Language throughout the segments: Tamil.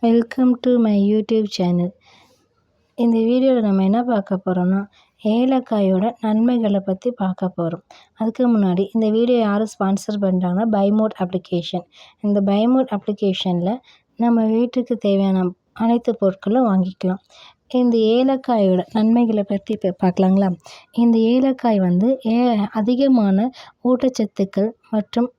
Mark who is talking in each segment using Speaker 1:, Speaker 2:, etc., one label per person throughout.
Speaker 1: Welcome to my YouTube channel. இந்த வீடியோவில் நம்ம என்ன பார்க்க போகிறோம்னா, ஏலக்காயோட நன்மைகளை பற்றி பார்க்க போகிறோம். அதுக்கு முன்னாடி இந்த வீடியோ யாரும் ஸ்பான்சர் பண்ணுறாங்கன்னா பைமோட் அப்ளிகேஷன். இந்த பைமோட் அப்ளிகேஷனில் நம்ம வீட்டுக்கு தேவையான அனைத்து பொருட்களும் வாங்கிக்கலாம். இந்த ஏலக்காயோட நன்மைகளை பற்றி இப்போ பார்க்கலாங்களா. இந்த ஏலக்காய் வந்து அதிகமான ஊட்டச்சத்துக்கள் மற்றும்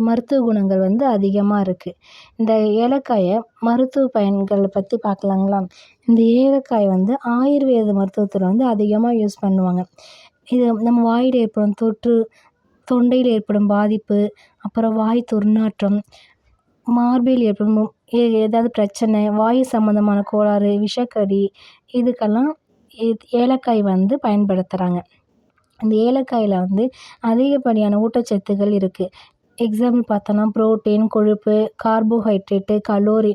Speaker 1: மருத்துவ குணங்கள் வந்து அதிகமாக இருக்குது. இந்த ஏலக்காயை மருத்துவ பயன்களை பற்றி பார்க்கலாங்களா. இந்த ஏலக்காய் வந்து ஆயுர்வேத மருத்துவத்தில் வந்து அதிகமாக யூஸ் பண்ணுவாங்க. இது நம்ம வாயில் ஏற்படும் தொற்று, தொண்டையில் ஏற்படும் பாதிப்பு, அப்புறம் வாய் துர்நாற்றம், மார்பில் ஏற்படும் ஏதாவது பிரச்சனை, வாயு சம்மந்தமான கோளாறு, விஷக்கடி, இதுக்கெல்லாம் ஏலக்காய் வந்து பயன்படுத்துகிறாங்க. இந்த ஏலக்காயில் வந்து அதிகப்படியான ஊட்டச்சத்துக்கள் இருக்குது. எக்ஸாம்பிள் பார்த்தோன்னா புரோட்டீன், கொழுப்பு, கார்போஹைட்ரேட்டு,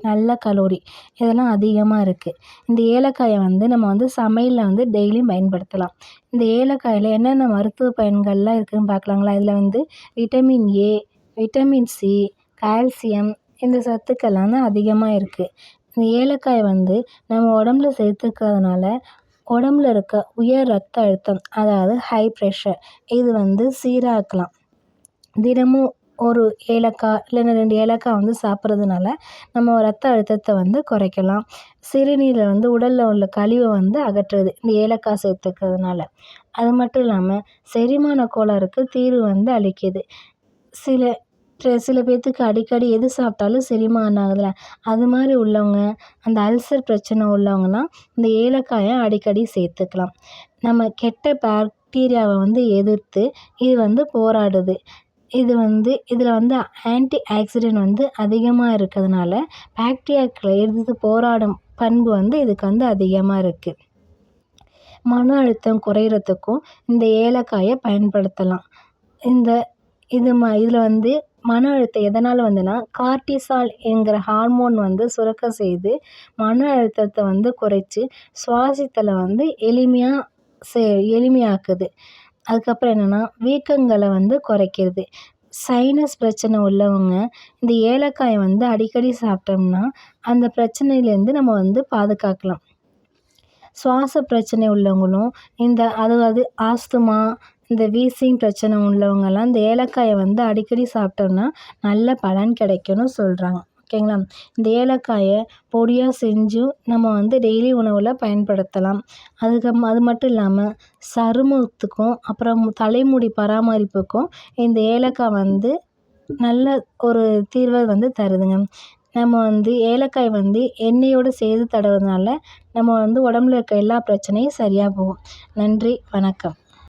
Speaker 1: நல்ல கலோரி இதெல்லாம் அதிகமாக இருக்குது. இந்த ஏலக்காயை வந்து நம்ம வந்து சமையலில் வந்து டெய்லியும் பயன்படுத்தலாம். இந்த ஏலக்காயில் என்னென்ன மருத்துவ பயன்கள்லாம் இருக்குதுன்னு பார்க்கலாங்களா. இதில் வந்து vitamin A, vitamin C, calcium இந்த சத்துக்கள்லாம் தான் அதிகமாக இருக்குது. இந்த ஏலக்காய் வந்து நம்ம உடம்புல சேர்த்துக்கிறதுனால உடம்புல இருக்க உயர் ரத்த அழுத்தம், அதாவது ஹை ப்ரெஷர், இது வந்து சீராக்கலாம். தினமும் ஒரு ஏலக்காய் இல்லைன்னா 2 ஏலக்காய் வந்து சாப்பிட்றதுனால நம்ம ரத்த அழுத்தத்தை வந்து குறைக்கலாம். சிறுநீரில் வந்து உடலில் உள்ள கழிவை வந்து அகற்றுறது இந்த ஏலக்காய் சேர்த்துக்கிறதுனால. அது மட்டும் இல்லாமல் செரிமான கோளாறுக்கு தீர்வு வந்து அளிக்குது. சில பேர்த்துக்கு அடிக்கடி எது சாப்பிட்டாலும் செரிமானம் ஆகுதுல்ல, அது மாதிரி உள்ளவங்க, அந்த அல்சர் பிரச்சனை உள்ளவங்கலாம் இந்த ஏலக்காயை அடிக்கடி சேர்த்துக்கலாம். நம்ம கெட்ட பாக்டீரியாவை வந்து எதிர்த்து இது வந்து போராடுது. இதில் வந்து ஆன்டி ஆக்சிடென்ட் வந்து அதிகமாக இருக்கிறதுனால பாக்டீரியாக்களை எதிர்த்து போராடும் பண்பு வந்து இதுக்கு வந்து அதிகமாக இருக்குது. மன அழுத்தம் குறையிறதுக்கும் இந்த ஏலக்காயை பயன்படுத்தலாம். இதில் வந்து மன அழுத்தம் எதனால் வந்துன்னா, கார்டிசால் என்கிற ஹார்மோன் வந்து சுரக்க செய்து மன அழுத்தத்தை வந்து குறைச்சி சுவாசித்தலை வந்து எளிமையாக்குது. அதுக்கப்புறம் என்னென்னா, வீக்கங்களை வந்து குறைக்கிறது. சைனஸ் பிரச்சனை உள்ளவங்க இந்த ஏலக்காயை வந்து அடிக்கடி சாப்பிட்டோம்னா அந்த பிரச்சனையிலேருந்து நம்ம வந்து பாதுகாக்கலாம். சுவாச பிரச்சனை உள்ளவங்களும் அதாவது ஆஸ்துமா, இந்த வீசிங் பிரச்சனை உள்ளவங்கெல்லாம் இந்த ஏலக்காயை வந்து அடிக்கடி சாப்பிட்டோம்னா நல்ல பலன் கிடைக்கும்னு சொல்கிறாங்க. ஓகேங்களா. இந்த ஏலக்காயை பொடியாக செஞ்சும் நம்ம வந்து டெய்லி உணவில் பயன்படுத்தலாம். அது மட்டும் இல்லாமல் சருமத்துக்கும் அப்புறம் தலைமுடி பராமரிப்புக்கும் இந்த ஏலக்காய் வந்து நல்ல ஒரு தீர்வை வந்து தருதுங்க. நம்ம வந்து ஏலக்காய் வந்து எண்ணெயோடு சேர்த்து தடவுறதுனால நம்ம வந்து உடம்புல இருக்க எல்லா பிரச்சனையும் சரியாக போகும். நன்றி, வணக்கம்.